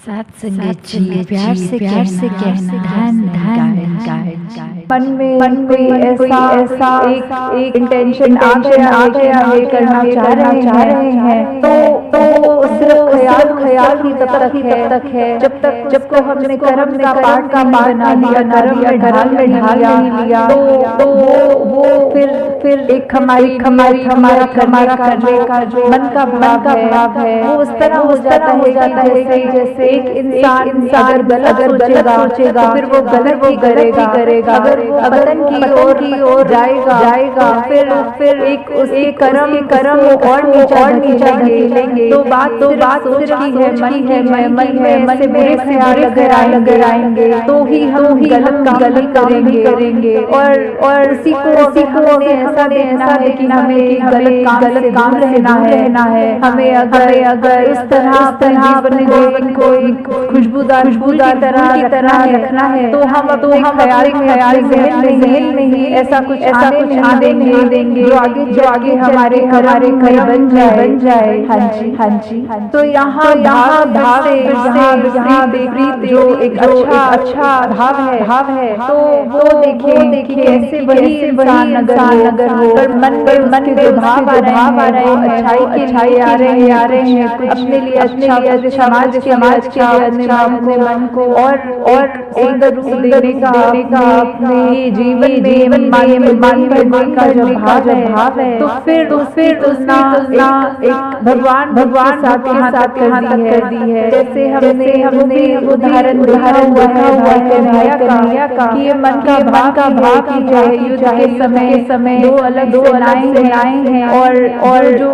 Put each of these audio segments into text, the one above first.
साथ संगत जी प्यार से कहना धन मन में कोई ऐसा एक इंटेंशन आ गया है करना चाह रहे हैं तो सिर्फ ख्याल ही तब तक है जब को हमने कर्म का पाठ का बना लिया कर्म में ढाल नहीं लिया तो वो फिर एक हमारा करने का जो मन का भाव है वो उस तरह हो जाता है जैसे एक इंसान अगर गलत सोचेगा फिर वो गलत ही करेगा अगर वो पतन की ओर जाएगा फिर एक उसके कर्म और नीचा ढकेलेंगे तो बात सोच की है मन में बुरे ख्याल अगर आएंगे तो ही हम गलत काम करेंगे और उसी को हमें ऐसा देखना है कि हमें गलत काम रहना है हमें अगर इस तरह अपने जीवन को खुशबूदार तरह रखना है तो हम ख्याल जहन में ही ऐसा कुछ आने नहीं देंगे जो आगे हमारे बन जाए। हाँ जी तो यहाँ विपरीत जो एक अच्छा भाव है तो वो देखिए कैसे वही इंसान अगर हो पर मन में भाव आ रहे हैं अच्छाई आ रहे हैं अपने लिए अच्छा समाज के अपने मन को और सुंदर रूप देने का अपने जीवन में मान करने का जो भाव है तो फिर उसना एक भगवान साथ कर दी है जैसे हमने उदाहरण हुआ है कन्हैया का कि ये मन का भाव की चाहे युद्ध के समय दो अलग सेनाएं हैं और जो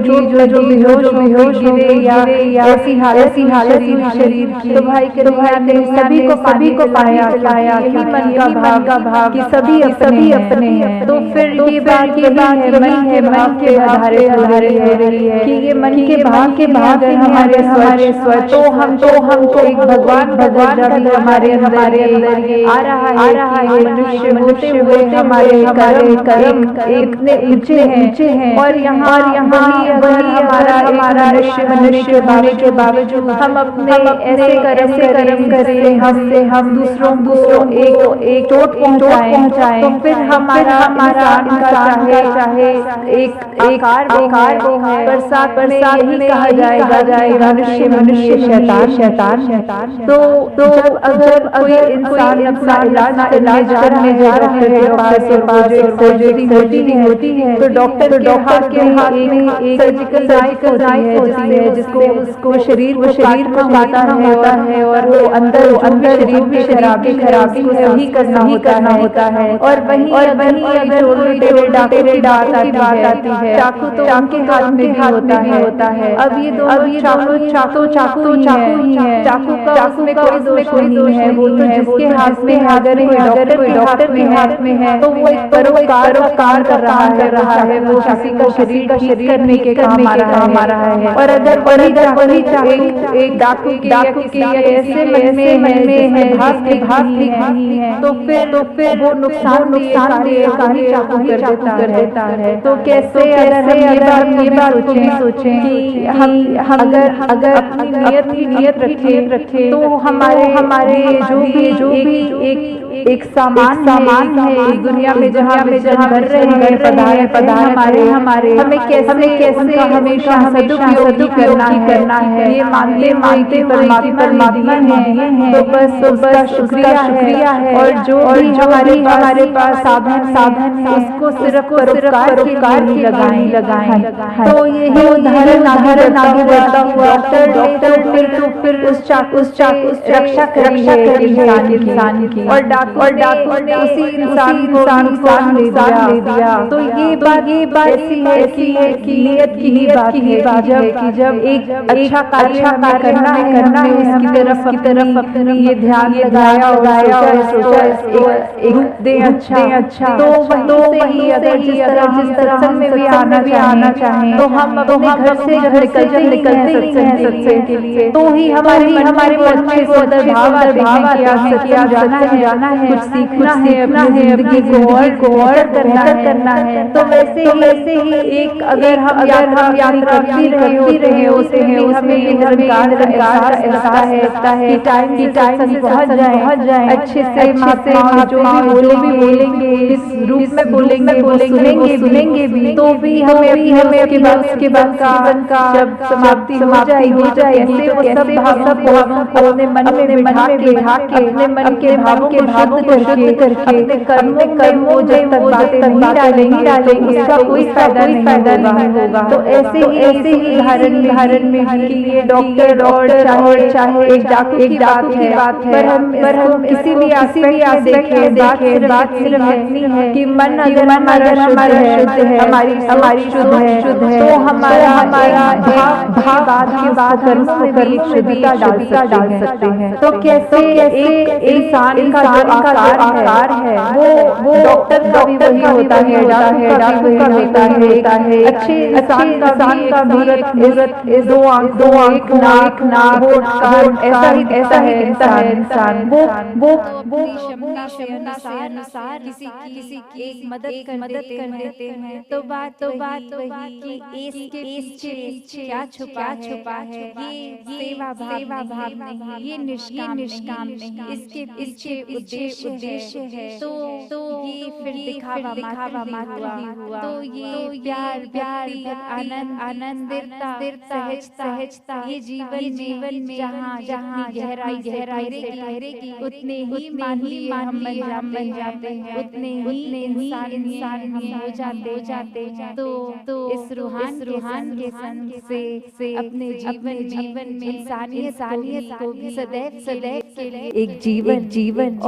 चोट लगी जो बेहोश गिरे या ऐसी हालत शरीर की तो भाई कन्हैया ने सभी को पाया कि मन का भाव कि सभी अपने हैं तो फिर ये बात है मन के आधारे रही है कि ये मन के भाव है हमारे स्वच्छ तो हमको एक भगवान हमारे अंदर ये आ रहा है कि मनुष्य होते हमारे कर्म इतने ऊंचे हैं और यहाँ हमारा मनुष्य के बावजूद हम अपने ऐसे कर्म करें हम दूसरों एक चोट पहुंचाएं तो फिर हमारा चाहे एक आकार वो है बरसात में कहा जाएगा मनुष्य शैतान तो अगर कोई इंसान अपना इलाज करने जा रहा है सर्जरी होती है तो डॉक्टर के हाथ में एक सर्जिकल नाइफ होती है जिसको उसको शरीर को काटना होता है और वो अंदर शरीर की खराबी को सही करना होता है और वहीं अगर तेरे दांत आती है चाकू तो उनके हाथ में होता है अब ये दोनों चाकू ही है चाकू का उसमें कोई दोष नहीं है वो तो जिसके हाथ में अगर कोई डॉक्टर के हाथ में है तो वो एक परोपकार कर रहा है वो किसी का शरीर ठीक करने के काम आ रहा है और अगर वही एक डाकू के ऐसे मन में भाग ठीक नहीं है तो फिर वो नुकसान सारी चाकू कर देता है तो कैसे अगर हम ये बात सोचें कि हम अगर अपनी नियत रखे तो हमारे जो भी एक सामान है इस दुनिया में जहाँ भर रहे हैं पदार्थ हमारे हमें कैसे हमेशा सदुपयोग करना है ये मानते परमात्मा है तो बस उसका शुक्रिया है और जो भी हमारे पास साधन है उसको सिर्फ परोपकार के लगाएं तो यही उदाहरण आगे बढ़ता हुआ डॉक्टर फिर उस चाकू रक्षा करी है इंसान की और डाकू ने उसी इंसान को ले दिया तो ये बात ऐसी है कि नियत की ही बात है कि जब एक अच्छा कार्य करना है इसकी तरफ अपने ये ध्यान लगाया और सोचा एक रूप दे अच्छा तो वही अगर जिस तरह में भी आना चाहें तो हम अपने घर से जब निकलते हैं सत्संग के लिए तो ही हमारे मन में सुंदर भाव किया जाना है कुछ सीखना है अपनी जिंदगी को और बेहतर करना है तो वैसे ही एक अगर हम यात्रा होते हैं उसे हमें निरंकार का एहसास रहता है कि टाइम सत्संग पहुंच जाए अच्छे से महात्मा जो भी बोलेंगे इस रूप में बोलेंगे सुनेंगे भी, तो भी हमें उसके बाद का जब समाप्ति हो जाएगी तो सब भावों को अपने मन में बिठा के अपने मन के भावों को शुद्ध करके अपने कर्मों में जब तक बातें नहीं डालेंगे उसका कोई फायदा नहीं होगा। तो ऐसे ही उदाहरण में कि ये डॉक्टर और चाहे एक डाकू की बात है, पर हम किसी भी एस्पेक्ट में देखें, बात सिर्फ इतनी है कि मन अगर हमारा शुद्ध है, हमारी शुद्ध है, तो हमारा भाव के बाद कर्मों में भी शुद्धता डाल सकते हैं। तो कैसे एक इंसान का जो आकार है वो डॉक्टर का भी वही होता है, डाकू का होता है। अच्छे इंसान का मूरत दो आंख एक नाक ऐसा ही इंसान वो क्षमता से अनुसार किसी की एक मदद कर देते हैं। तो बात वही कि इसके पीछे क्या छुपा है, ये सेवा भाव नहीं, ये निष्काम नहीं, इसके पीछे उद्देश्य है। तो ये फिर दिखावा मात्र ही हुआ। तो ये प्यार आनंदिता सहजता ये जीवन में जहाँ गहराई ठहरेगी उतने ही मानवीय हम बन जाते हैं, उतने ही इंसान हम हो जाते हैं। तो इस रूहान के संग से अपने जीवन में इंसानियत को भी सदैव के लिए एक जीवन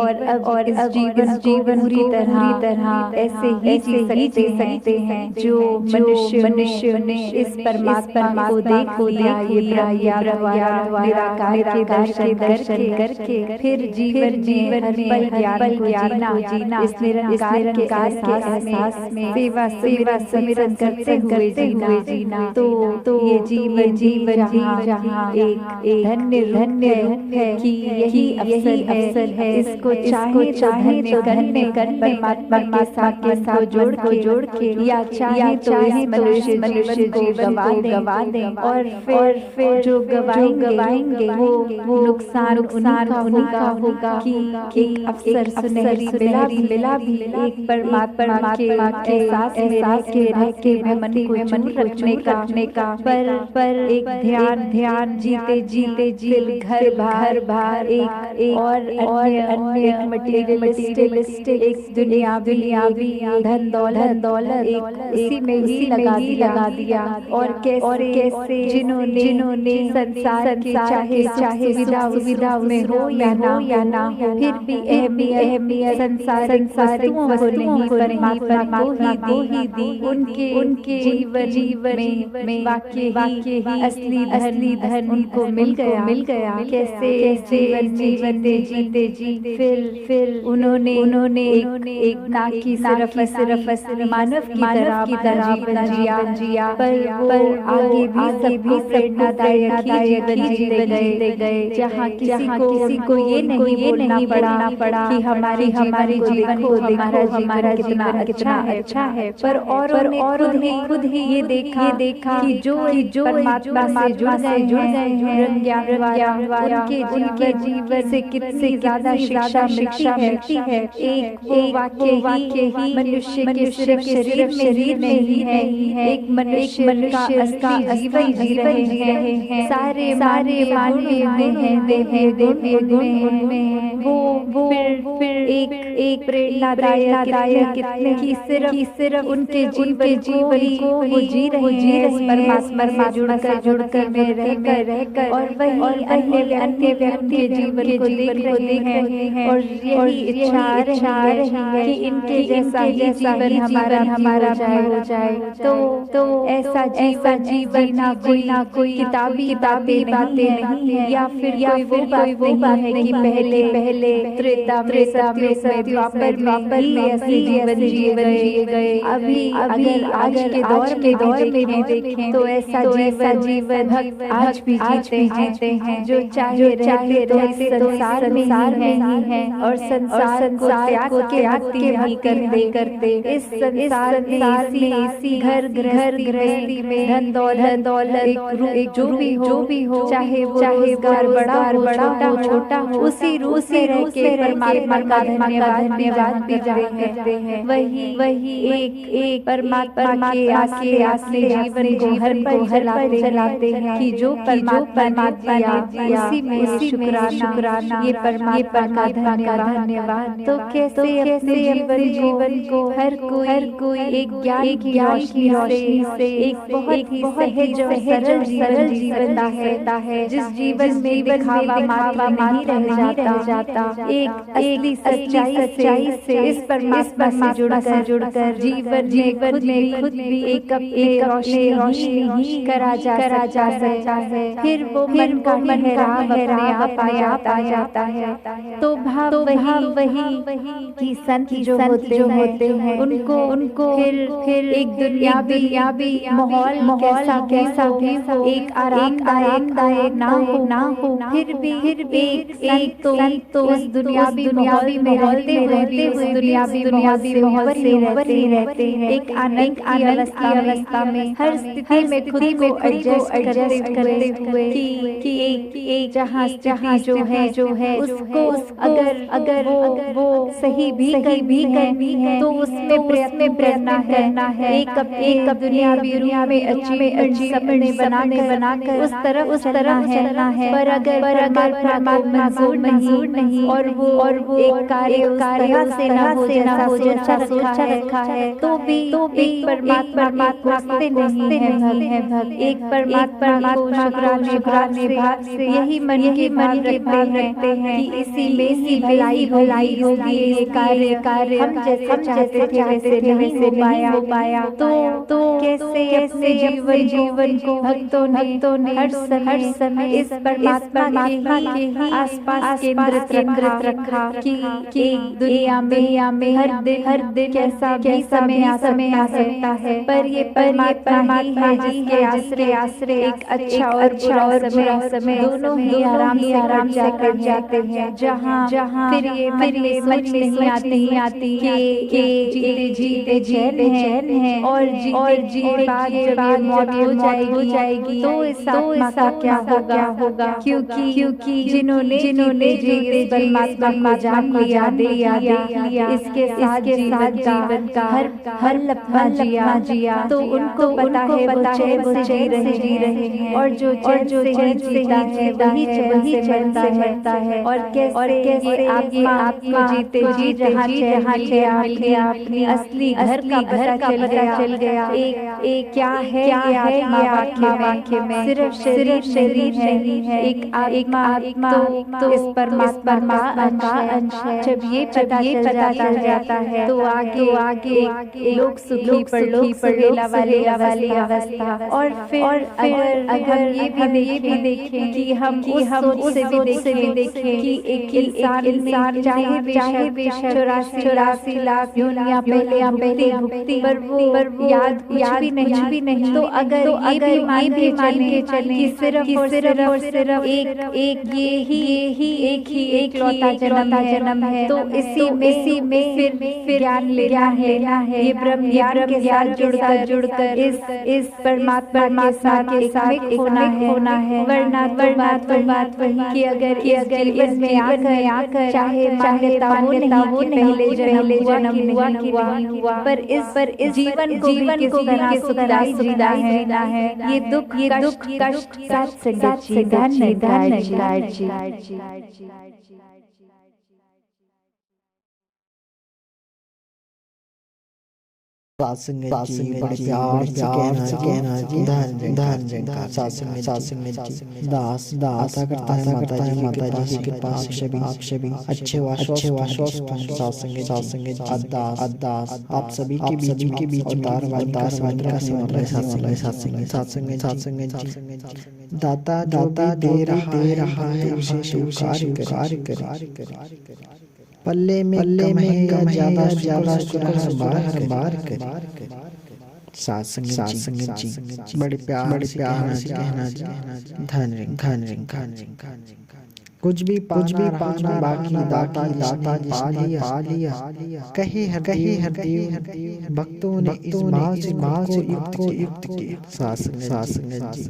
और इस जीवन पूरी तरह ऐसे ही जी सकते हैं जो मनुष्य ने इस परमात्मा को देख लिया, ये निराकार के दर्शन करके फिर जीवन में हर पल ज्ञान को जीना, इस निराकार के एहसास में सेवा सिमरन करते हुए जीना। तो ये जीवन जहाँ एक धन्य है कि यही अवसर है, इसको चाहे तो धन्य कर परमात्मा के साथ जोड़ के या चाहे तो इस मनुष्य जीवन को गवा दें और फिर जो गवाएंगे वो नुकसान उन्हीं का होगा कि एक अवसर सुनहरी मिला भी एक परमात्मा के साथ रह के मन को चूर रखने का पर एक ध्यान जीते घर बार एक अन्य मटेरियलिस्टिक एक दुनियावी धन दौलत एक इसी में ही लगा दिया। और कैसे जिन्होंने संसार के चाहे सुविधा में हो या ना हो, फिर भी अहमियत संसार को नहीं परमात्मा को ही दी। उनके जीवन में वाकई ही असली धन उनको मिल गया। कैसे जीवन जीते फिर उन्होंने एक ना की सिर्फ मानव की तरह जिया, पर आगे भी प्रेरणादायक जीवन जीते गए, जहाँ किसी को ये नहीं बोलना पड़ा कि हमारी जीवन को हमारा कितना अच्छा है, पर और खुद ही ये देखा कि जो परमात्मा से जुड़ गए हैं उनके जीवन से कितनी ज्यादा शिक्षा मिलती है। एक वो वाक्य ही मनुष्य के सिर्फ शरीर में ही है, एक मनुष्य का असली जीवन जी रहे हैं। सारे मानवीय हैं, देवी उनमें वो फिर एक प्रेरणादायक कितने की सिर्फ उनके जीवन को वो जी रहे परमात्मा से जुड़कर में रहकर और वही अन्य व्यक्ति के जीवन को देख रहे हैं और यही इच्छा रही है कि इनके जैसा जीवन हमारा हो जाए। तो ऐसा जीवन ना कोई किताबी बातें नहीं है, या फिर कोई वो बात नहीं कि पहले त्रेता में द्वापर में ऐसे जीवन जिए गए। अभी अगर आज के दौर में देखें तो ऐसा जीवन भक्त आज भी जीते हैं, जो चाहे संसार में ही है और संसार को त्याग के भक्ति नहीं करते। इस संसार में इसी घर गृहस्थी में धन दौलत एक जो भी हो चाहे वो बड़ा हो छोटा हो, उसी रूप से रह के परमात्मा का धन्यवाद भी करते हैं। वही एक परमात्मा के आके अपने जीवन को हर पल चलाते हैं कि जो परमात्मा ने उसी में शुक्राना, ये परमात्मा का धन्यवाद। तो कैसे अपने जीवन को हर कोई एक ज्ञान की रोशनी से एक बहुत ही सहज और सरल जीवन जीता है, जिस जीवन में दिखावा मात्र नहीं रह जाता, एक असली सच्चाई से इस परमात्मा से जुड़कर जीवन में खुद भी एक रोशनी ही करा जा सकता है। फिर वो मन का अपने आप आ जाता है। तो भाव वही कि संत जो होते हैं उनको फिर एक दुनियावी माहौल कैसा भी हो, एक आरामदायक ना हो, फिर भी एक तो उस दुनियावी में रहते हुए दुनियावी माहौल से रहते हैं। एक आनंद की अवस्था में हर स्थिति में खुद को एडजस्ट करते हुए कि एक जहाँ जो है उसको अगर वो सही भी करनी है तो उसमें प्रयत्न करना है। एक दुनियावी में अच्छी सपने बनाकर उस तरफ चलना है। पर अगर परमात्मा मंजूर नहीं और वो एक कार्य से ना हो जैसा सोचा रखा है तो भी एक परमात्मा खोजते नहीं है भक्त। एक परमात्मा को शुक्राने भाव से यही मन के रखते हैं कि इसी में ही भलाई होगी। ये कार्य हम जैसे चाहते थे वैसे नहीं हो पाया। तो कैसे अपने जीवन को भक्तों ने हर समय इस परमात्मा के ही आसपास केंद्रित रखा कि दुनिया में हर दिन कैसा भी समय आ सकता है, पर ये परमात्मा है जिसके आश्रय एक अच्छा और बुरा समय दोनों ही आराम से कट जाते हैं। जहाँ फिर ये मन नहीं आती कि जीते चैन है और जीते बाद जब मौत हो जाएगी तो इस आत्मा का क्या होगा। क्योंकि जिन्होंने इस परमात्मा को जान लिया इसके साथ जीवन का हर लम्हा जिया तो उनको पता है वो चैन से जी रहे हैं। और जो चैन से वही चलता है। और कैसे आत्मा जीते जी जहाँ अपनी असली घर का चल गया। एक क्या है वाक्य में सिर्फ शरीर नहीं है, एक आत्मा तो इस परमात्मा का अंश है। जब ये पता चल जाता है तो आगे लोग सुखी परलोक वाली अवस्था। और फिर अगर ये भी देखें कि हम उस सोच से भी देखें कि एक इंसान चाहे बेशक 84 लाख योनियां पहले भुगती पर वो याद भी नहीं। तो अगर ये भी मान के चलें कि सिर्फ और सिर्फ एक लौता जन्म है तो इसी में फिर ज्ञान लेना है। ये ब्रह्म ज्ञान के साथ जुड़कर इस परमात्मा के साथ होना है। वरना बात वही कि अगर जीवन में आकर चाहे मान्यता वो नहीं पहले जन्म हुआ पर इस जीवन को किस तरह सुखदाई जीना है। ये दुख कष्ट साथ संगत धन सात्संग प्यार से कहना जी सात्संग दास आशा करता है माता जी के पास सभी अच्छे सात्संग अरदास आप सभी के बीच उदारवाद का सत्संग दाता दे रहा है उसे स्वीकार करे। पल्ले में कम है ज्यादा हर बार करे। सात्संग जी बड़े प्यार से कहना जी धन रिंग कुछ भी पाना बाकी दाता पा लिया। कहे हर देव भक्तों ने इस भाव से युक्त किया। सात्संग जी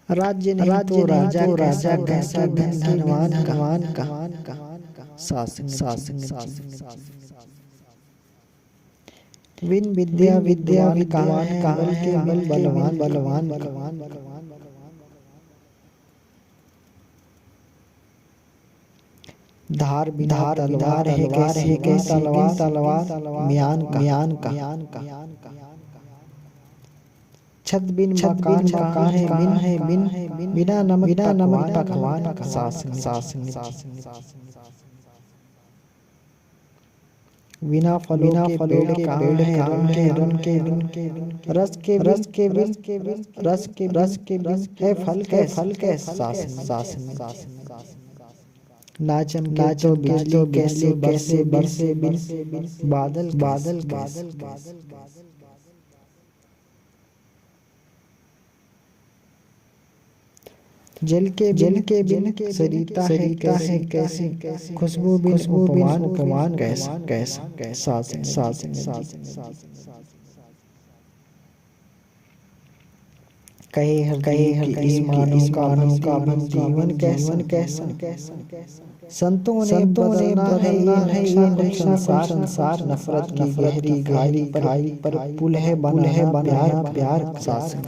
राज्य नहीं तो राजा राजा कैसा धनवान कहान कहान विन विद्या विद्यावान कहान के बल बलवान बलवान बलवान धार बिना तलवार है कैसी तलवार म्यान का छत बिन मकान है बिना नमक पकवान का सास बिना फलों के पेड़ है रन के रस के है फल के सास ना चमके तो बिजली कैसे बरसे बादल जल के बिन सरिता है कैसी खुशबू बिन उपमान कैसा सास कहे हर ईमानों का जीवन कैसा संतों ने बदलना है ये संसार नफरत की गहरी घाई पर पुल है बना प्यार सासंग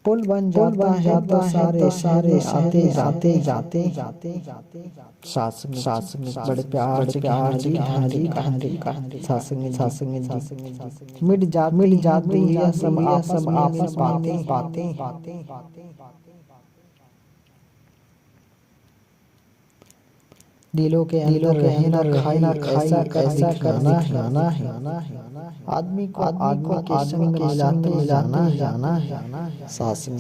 पुल बन जाता है सारे आते सासंग बड़े प्यार से सासंग मिट जाती है सब आपस पाते दिलों के अंदर रहना खाई ऐसा करना है आदमी को के संग मिलाना है सासंग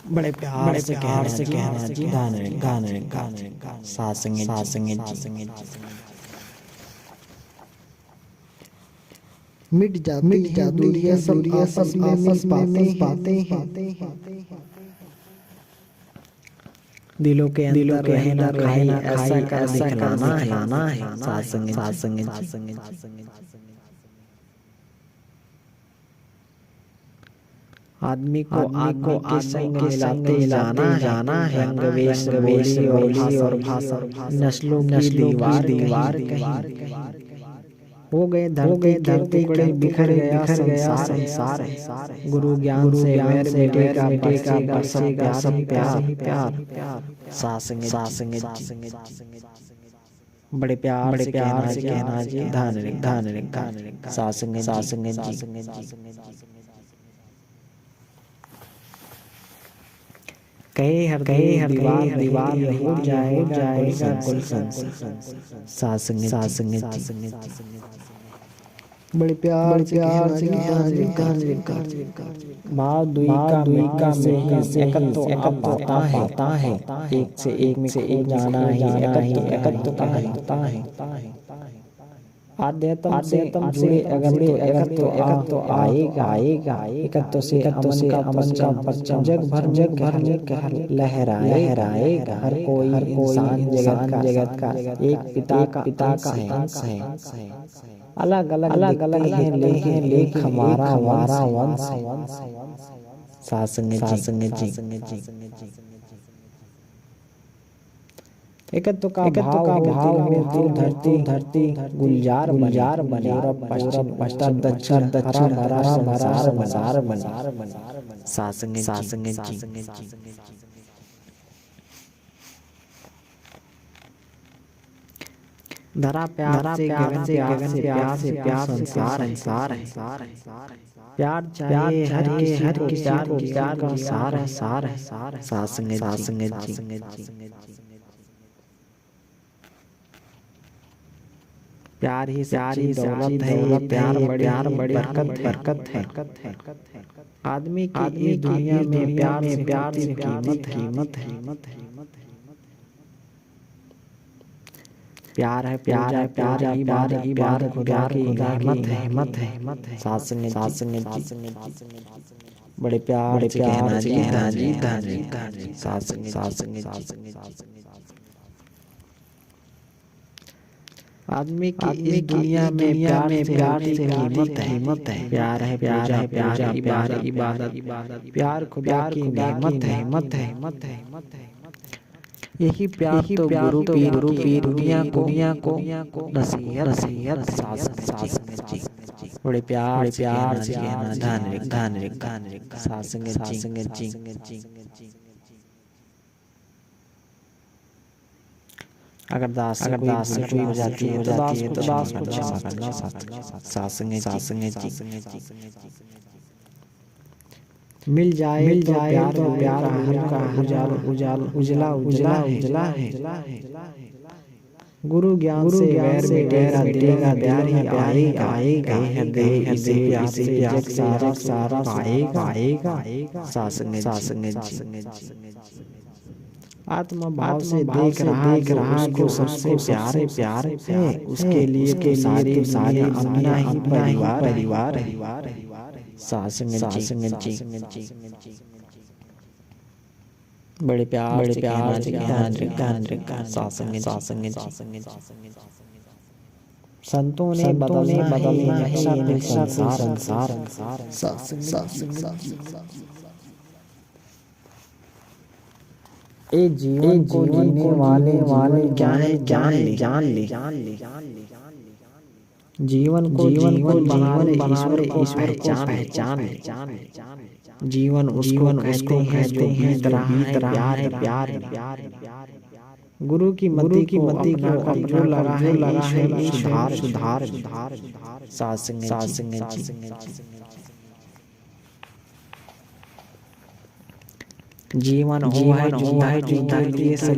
बड़े प्यार से कहना जी गाने सासंग मिट जाती है सब आपस में पाते दिलों के अंदर रहना खाई ऐसा दिखलाना है सासंग आदमी को के संग मिलाते जाना है रंग वेश और भाषा नस्लों की दीवार कहीं हो गए धरती के बिखर गया संसार गुरु ज्ञान से मिटेगा सब प्यार सासंग बड़े प्यार से कहना जी धान सासंग कहे हर दीवार हो जाएगा गुलशन सासंग बड़े प्यार से माँ दुई का में एकत तो आता है एक से एक जाना ही एकत होता है आद्यतम जुड़े अगर तो आएगा एकत्व से अमन का परचम जग भर लहराएगा हर कोई इंसान जगत का एक पिता का है अलग है लेकिन हमारा वंश सासंग जी एकत्व का भाव में धरती गुलजार बने और पश्चिम दक्षिण हरा भरा सासंग जी धरा प्यार से संसार है प्यार चाहिए हर किसी को प्यार का सार है सासंग जी प्यार ही दौलत है ये प्यार बड़ी बरकत है आदमी की इस दुनिया में प्यार से कीमत है प्यार खुदा की रहमत है सासंग बड़े प्यार से कहना जी सासंग आदमी की इस दुनिया में प्यार से कीमत है। प्यार है इबादत। प्यार खुदा की नेमत है। यही प्यार तो गुरु पीर दुनिया को नसीहत सास में जी। बड़े प्यार से कहना धन रिक सास में जी। अगर दास से कोई हो जाती है तो दास को क्षमा करना सास में जी। मिल जाए तो प्यार हल्का उजला है। गुरु ज्ञान से वैर मिटेगा प्यार ही आएगा। इसे प्यार सारा आएगा सास में जी। आत्मा भाव से देख रहा उसको सबसे प्यार है। उसके लिए सारी दुनिया ही परिवार है। सास में जी। बड़े प्यार से कहना सास में जी। संतों ने बदलना है संसार। एक जीवन को जीने वाले क्या है जान ले। जीवन को जीवन बनाने ईश्वर पहचान ले। जीवन उसको कहते हैं जो बीत रहा है प्यार। गुरु की मति को जो लगा है सुधार सास में जी। जीवन हुआ है जो